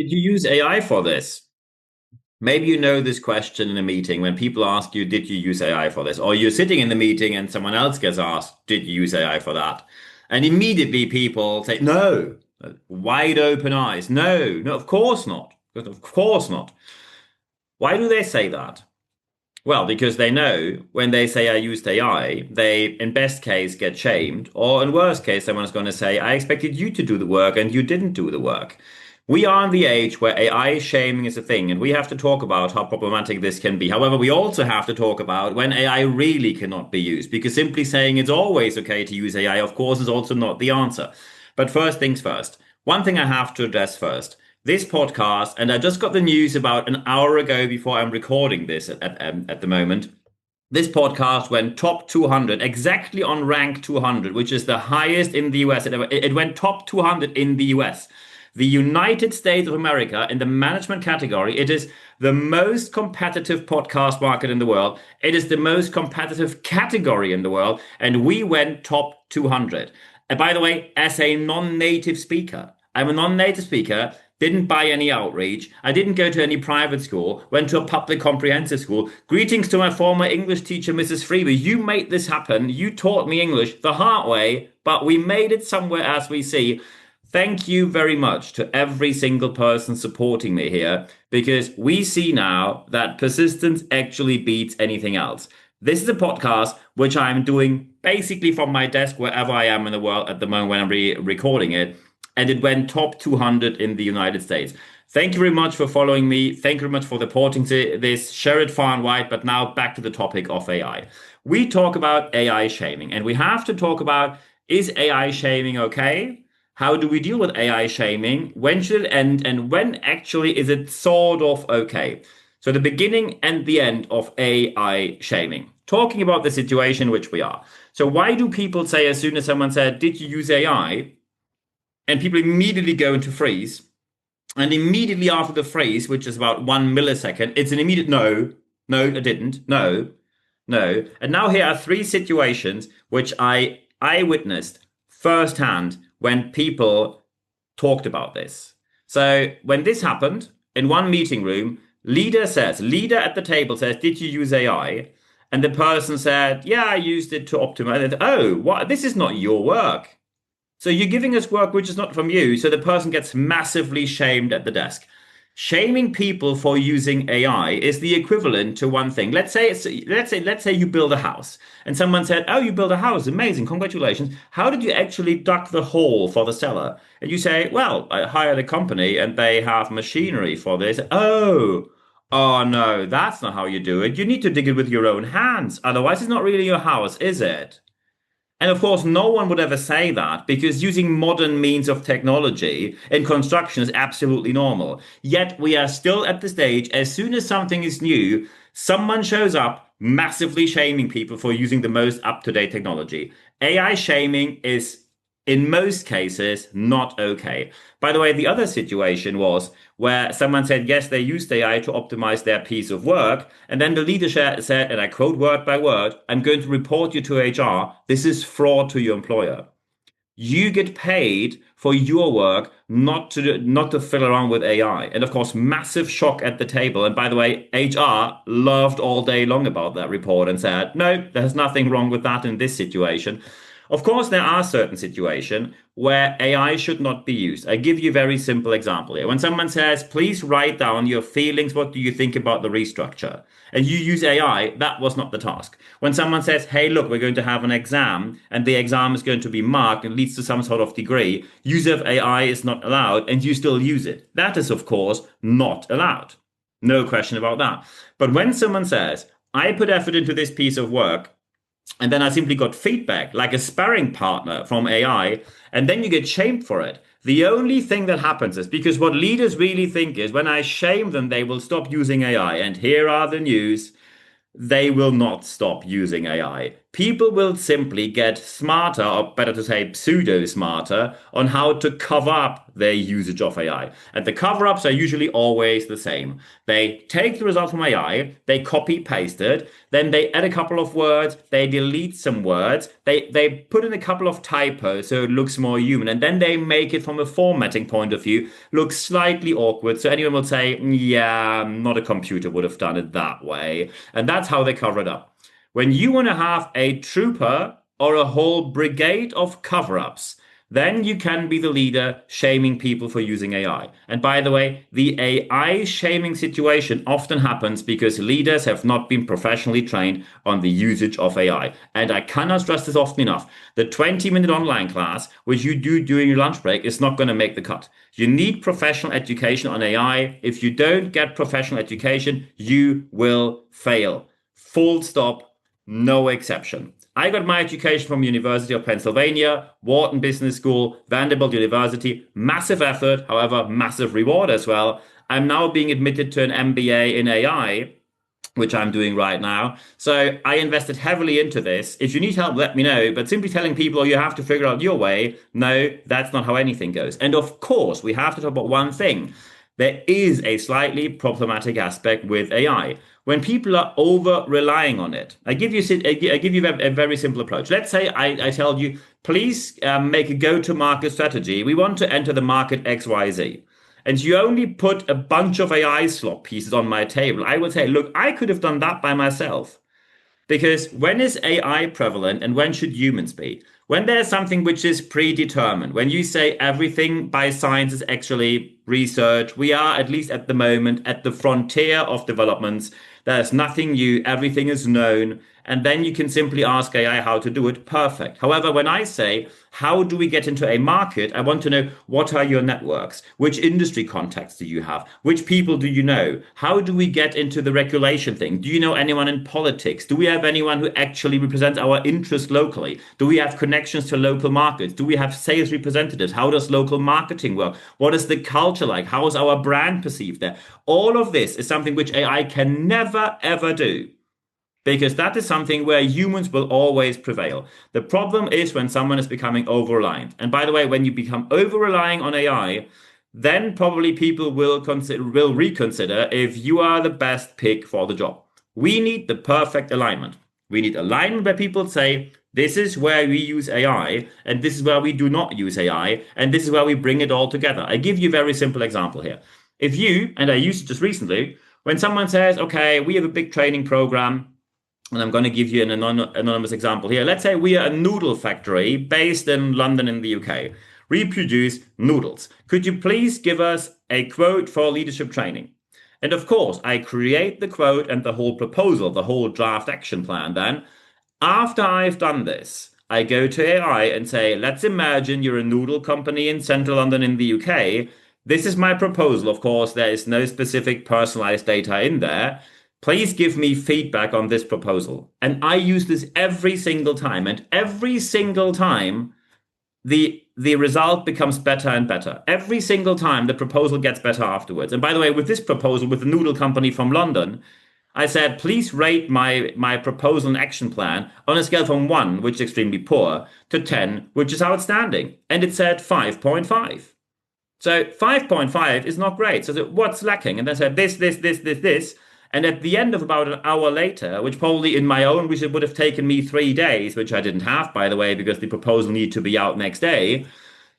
Did you use AI for this? Maybe you know this question in a meeting when people ask you, did you use AI for this? Or you're sitting in the meeting and someone else gets asked, did you use AI for that? And immediately people say, no, wide open eyes. No, no, of course not. Of course not. Why do they say that? Well, because they know when they say I used AI, they, in best case, get shamed, or in worst case, someone's going to say, I expected you to do the work and you didn't do the work. We are in the age where AI shaming is a thing, and we have to talk about how problematic this can be. However, we also have to talk about when AI really cannot be used, because simply saying it's always okay to use AI, of course, is also not the answer. But first things first, one thing I have to address first. This podcast, and I just got the news about an hour ago before I'm recording this at the moment. This podcast went top 200, exactly on rank 200, which is the highest in the US. It went top 200 in the US. The United States of America, in the management category, it is the most competitive podcast market in the world. It is the most competitive category in the world. And we went top 200. And by the way, as a non-native speaker, I'm a non-native speaker, didn't buy any outreach. I didn't go to any private school, went to a public comprehensive school. Greetings to my former English teacher, Mrs. Freeby. You made this happen. You taught me English the hard way, but we made it somewhere, as we see. Thank you very much to every single person supporting me here, because we see now that persistence actually beats anything else. This is a podcast which I'm doing basically from my desk wherever I am in the world at the moment when I'm recording it. And it went top 200 in the United States. Thank you very much for following me. Thank you very much for reporting to this. Share it far and wide. But now back to the topic of AI. We talk about AI shaming, and we have to talk about, is AI shaming okay? How do we deal with AI shaming? When should it end? And when actually is it sort of okay? So the beginning and the end of AI shaming. Talking about the situation in which we are. So why do people say, as soon as someone said, did you use AI? And people immediately go into freeze. And immediately after the freeze, which is about 1 millisecond, it's an immediate no, no, I didn't, no, no. And now here are three situations which I witnessed firsthand when people talked about this. So when this happened in one meeting room, leader at the table says, did you use AI? And the person said, yeah, I used it to optimize it. Oh, what? This is not your work. So you're giving us work which is not from you. So the person gets massively shamed at the desk. Shaming people for using AI is the equivalent to one thing. Let's say you build a house and someone said, "Oh, you build a house. Amazing. Congratulations. How did you actually dug the hole for the cellar?" And you say, "Well, I hired a company and they have machinery for this." Oh, oh no, that's not how you do it. You need to dig it with your own hands. Otherwise, it's not really your house, is it? And of course, no one would ever say that because using modern means of technology in construction is absolutely normal. Yet we are still at the stage, as soon as something is new, someone shows up massively shaming people for using the most up-to-date technology. AI shaming is, in most cases, not okay. By the way, the other situation was where someone said, yes, they used AI to optimize their piece of work. And then the leader said, and I quote word by word, I'm going to report you to HR. This is fraud to your employer. You get paid for your work, not to fiddle around with AI. And of course, massive shock at the table. And by the way, HR loved all day long about that report and said, no, there's nothing wrong with that in this situation. Of course, there are certain situations where AI should not be used. I give you a very simple example here. When someone says, please write down your feelings, what do you think about the restructure? And you use AI, that was not the task. When someone says, hey, look, we're going to have an exam and the exam is going to be marked and leads to some sort of degree, use of AI is not allowed and you still use it. That is, of course, not allowed. No question about that. But when someone says, I put effort into this piece of work, and then I simply got feedback like a sparring partner from AI, and then you get shamed for it. The only thing that happens is because what leaders really think is when I shame them, they will stop using AI. And here are the news. They will not stop using AI. people will simply get smarter, or better to say, pseudo smarter, on how to cover up their usage of AI. And the cover ups are usually always the same. They take the result from AI, they copy paste it, then they add a couple of words, they delete some words, they put in a couple of typos so it looks more human, and then they make it from a formatting point of view look slightly awkward. So anyone will say, yeah, not a computer would have done it that way. And that's how they cover it up. When you want to have a trooper or a whole brigade of cover-ups, then you can be the leader shaming people for using AI. And by the way, the AI shaming situation often happens because leaders have not been professionally trained on the usage of AI. And I cannot stress this often enough. The 20-minute online class, which you do during your lunch break, is not going to make the cut. You need professional education on AI. If you don't get professional education, you will fail. Full stop. No exception. I got my education from University of Pennsylvania, Wharton Business School, Vanderbilt University. Massive effort, however, massive reward as well. I'm now being admitted to an MBA in AI, which I'm doing right now. So I invested heavily into this. If you need help, let me know. But simply telling people, oh, you have to figure out your way, no, that's not how anything goes. And of course, we have to talk about one thing. There is a slightly problematic aspect with AI. When people are over relying on it, I give you a very simple approach. Let's say I tell you, please make a go-to-market strategy. We want to enter the market XYZ. And you only put a bunch of AI slop pieces on my table. I would say, look, I could have done that by myself. Because when is AI prevalent and when should humans be? When there's something which is predetermined, when you say everything by science is actually research, we are, at least at the moment, at the frontier of developments. There's nothing new, everything is known, and then you can simply ask AI how to do it. Perfect. However, when I say, how do we get into a market? I want to know, what are your networks? Which industry contacts do you have? Which people do you know? How do we get into the regulation thing? Do you know anyone in politics? Do we have anyone who actually represents our interest locally? Do we have connections to local markets? Do we have sales representatives? How does local marketing work? What is the culture like? How is our brand perceived there? All of this is something which AI can never, ever do. Because that is something where humans will always prevail. The problem is when someone is becoming over-reliant. And by the way, when you become over-relying on AI, then probably people will reconsider if you are the best pick for the job. We need the perfect alignment. We need alignment where people say, this is where we use AI, and this is where we do not use AI, and this is where we bring it all together. I give you a very simple example here. If you, and I used it just recently, when someone says, okay, we have a big training program, and I'm going to give you an anonymous example here. Let's say we are a noodle factory based in London in the UK. We produce noodles. Could you please give us a quote for leadership training? And of course, I create the quote and the whole proposal, the whole draft action plan. Then, after I've done this, I go to AI and say, let's imagine you're a noodle company in central London in the UK. This is my proposal. Of course, there is no specific personalized data in there. Please give me feedback on this proposal. And I use this every single time. And every single time, the result becomes better and better. Every single time, the proposal gets better afterwards. And by the way, with this proposal, with the noodle company from London, I said, please rate my proposal and action plan on a scale from 1, which is extremely poor, to 10, which is outstanding. And it said 5.5. So 5.5 is not great. So what's lacking? And I said this. And at the end of about an hour later, which probably in my own research would have taken me 3 days, which I didn't have, by the way, because the proposal needed to be out next day.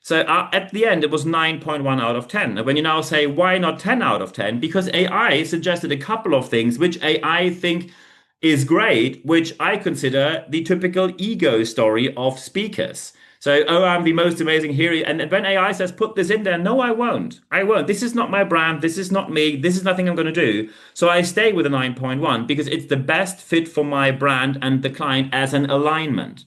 So at the end, it was 9.1 out of 10. And when you now say, why not 10 out of 10? Because AI suggested a couple of things, which AI think is great, which I consider the typical ego story of speakers. So, oh, I'm the most amazing hero. And when AI says, put this in there, no, I won't. I won't. This is not my brand. This is not me. This is nothing I'm going to do. So I stay with a 9.1 because it's the best fit for my brand and the client as an alignment.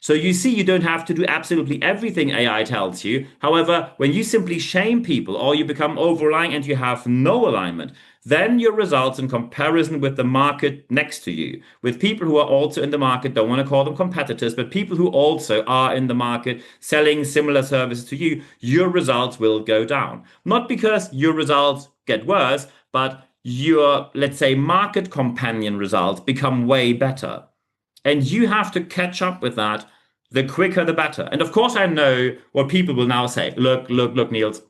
So you see, you don't have to do absolutely everything AI tells you. However, when you simply shame people or you become over-relying and you have no alignment, then your results in comparison with the market next to you, with people who are also in the market, don't want to call them competitors, but people who also are in the market selling similar services to you, your results will go down. Not because your results get worse, but your, let's say, market companion results become way better. And you have to catch up with that. The quicker, the better. And of course, I know what people will now say. Look, Niels,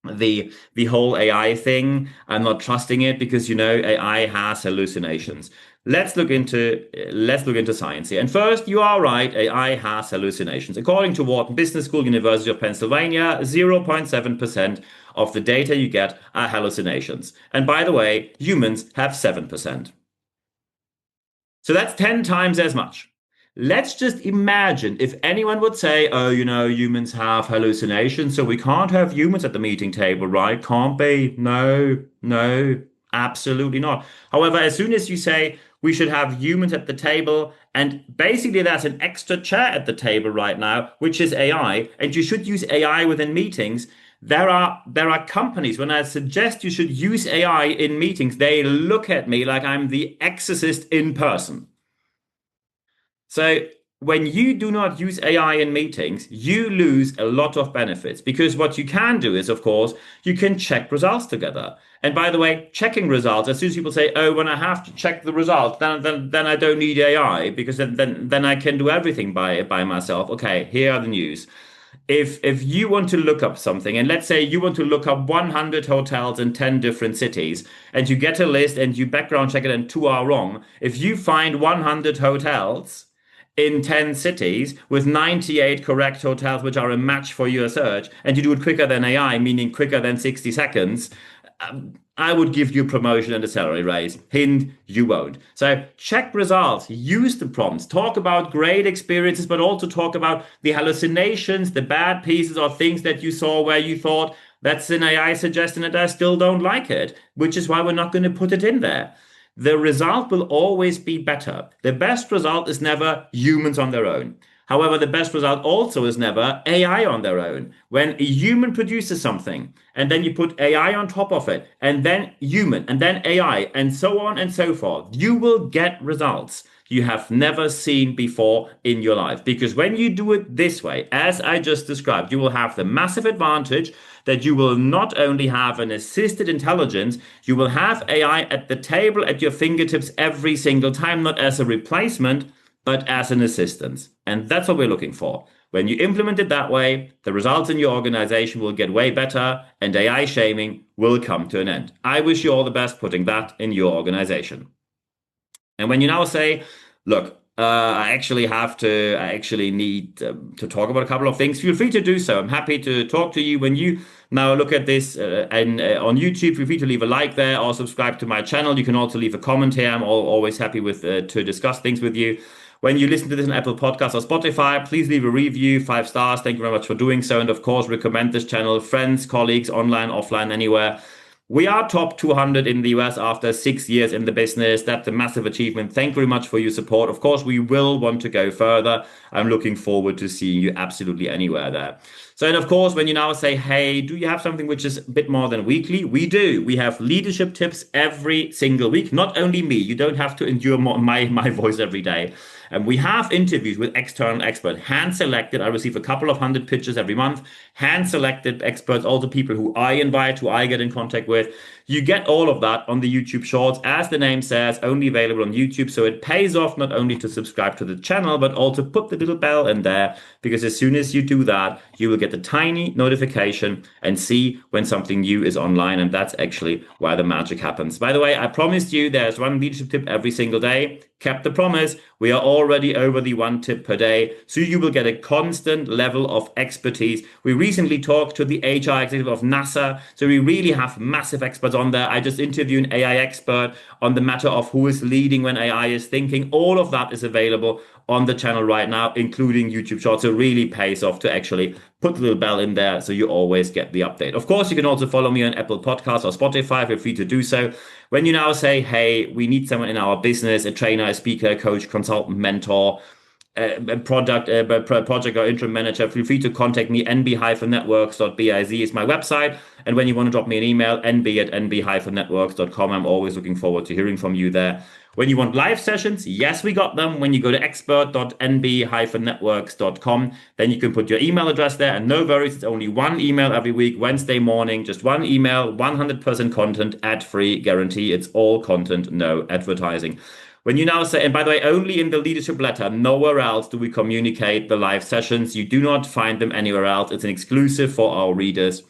the whole AI thing, I'm not trusting it because AI has hallucinations. Let's look into science here. And first, you are right, AI has hallucinations. According to Wharton Business School, University of Pennsylvania, 0.7% of the data you get are hallucinations. And by the way, humans have 7%. So that's 10 times as much. Let's just imagine if anyone would say, oh, humans have hallucinations, so we can't have humans at the meeting table, right? Can't be. No, no, absolutely not. However, as soon as you say we should have humans at the table, and basically there's an extra chair at the table right now, which is AI, and you should use AI within meetings. There are companies, when I suggest you should use AI in meetings, they look at me like I'm the exorcist in person. So when you do not use AI in meetings, you lose a lot of benefits because what you can do is, of course, you can check results together. And by the way, checking results, as soon as people say, oh, when I have to check the results, then I don't need AI because then I can do everything by myself. Okay, here are the news. If you want to look up something, and let's say you want to look up 100 hotels in 10 different cities, and you get a list and you background check it and two are wrong, if you find 100 hotels in 10 cities with 98 correct hotels which are a match for your search, and you do it quicker than AI, meaning quicker than 60 seconds, I would give you a promotion and a salary raise. Hint, you won't. So check results, use the prompts, talk about great experiences, but also talk about the hallucinations, the bad pieces or things that you saw where you thought that's an AI suggestion and I still don't like it, which is why we're not going to put it in there. The result will always be better. The best result is never humans on their own. However, the best result also is never AI on their own. When a human produces something and then you put AI on top of it and then human and then AI and so on and so forth, you will get results you have never seen before in your life. Because when you do it this way, as I just described, you will have the massive advantage that you will not only have an assisted intelligence, you will have AI at the table at your fingertips every single time, not as a replacement, but as an assistance. And that's what we're looking for. When you implement it that way, the results in your organization will get way better and AI shaming will come to an end. I wish you all the best putting that in your organization. And when you now say, look, I actually need to talk about a couple of things, feel free to do so. I'm happy to talk to you. When you now look at this and on YouTube, feel free to leave a like there or subscribe to my channel. You can also leave a comment here. I'm always happy to discuss things with you. When you listen to this on Apple Podcasts or Spotify, please leave a review, 5 stars. Thank you very much for doing so. And of course, recommend this channel, friends, colleagues, online, offline, anywhere. We are top 200 in the US after 6 years in the business. That's a massive achievement. Thank you very much for your support. Of course, we will want to go further. I'm looking forward to seeing you absolutely anywhere there. So, and of course, when you now say, hey, do you have something which is a bit more than weekly? We do. We have leadership tips every single week. Not only me. You don't have to endure my voice every day. And we have interviews with external experts, hand-selected. I receive a couple of hundred pitches every month. Hand-selected experts, also people who I invite, who I get in contact with. You get all of that on the YouTube Shorts. As the name says, only available on YouTube. So it pays off not only to subscribe to the channel, but also put the little bell in there. Because as soon as you do that, you will get a tiny notification and see when something new is online. And that's actually where the magic happens. By the way, I promised you there's one leadership tip every single day. Kept the promise. We are already over the 1 tip per day. So you will get a constant level of expertise. We recently talked to the HR executive of NASA. So we really have massive experts on there. I just interviewed an AI expert on the matter of who is leading when AI is thinking. All of that is available on the channel right now, including YouTube Shorts. So it really pays off to actually put the little bell in there so you always get the update. Of course, you can also follow me on Apple Podcasts or Spotify. Feel free to do so. When you now say, hey, we need someone in our business, a trainer, a speaker, coach, consultant, mentor, a project or interim manager, feel free to contact me. nb-networks.biz is my website. And when you want to drop me an email, nb@nb-networks.com. I'm always looking forward to hearing from you there. When you want live sessions, yes, we got them. When you go to expert.nb-networks.com, then you can put your email address there. And no worries, it's only one email every week, Wednesday morning, just one email, 100% content, ad-free guarantee. It's all content, no advertising. When you now say, and by the way, only in the leadership letter, nowhere else do we communicate the live sessions. You do not find them anywhere else. It's an exclusive for our readers.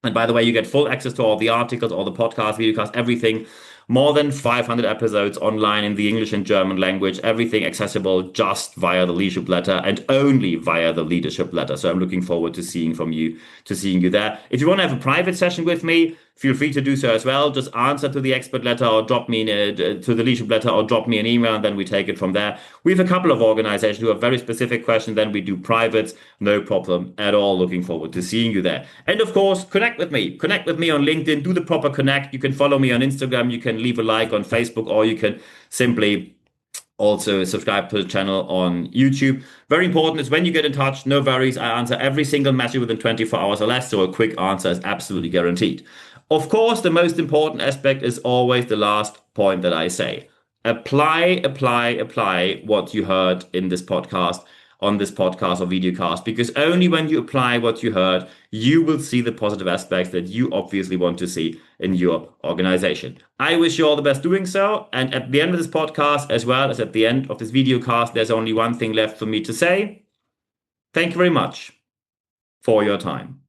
And by the way, you get full access to all the articles, all the podcasts, videocasts, everything. More than 500 episodes online in the English and German language, everything accessible just via the leadership letter and only via the leadership letter. So I'm looking forward to seeing you there. If you want to have a private session with me, feel free to do so as well. Just answer to the expert letter or drop me to the leadership letter or drop me an email, and then we take it from there. We have a couple of organizations who have very specific questions. Then we do privates. No problem at all. Looking forward to seeing you there. And of course, connect with me. Connect with me on LinkedIn. Do the proper connect. You can follow me on Instagram. You can leave a like on Facebook, or you can simply also subscribe to the channel on YouTube. Very important is when you get in touch, no worries. I answer every single message within 24 hours or less. So a quick answer is absolutely guaranteed. Of course, the most important aspect is always the last point that I say. Apply what you heard in this podcast, on this podcast or videocast, because only when you apply what you heard, you will see the positive aspects that you obviously want to see in your organization. I wish you all the best doing so. And at the end of this podcast, as well as at the end of this videocast, there's only one thing left for me to say. Thank you very much for your time.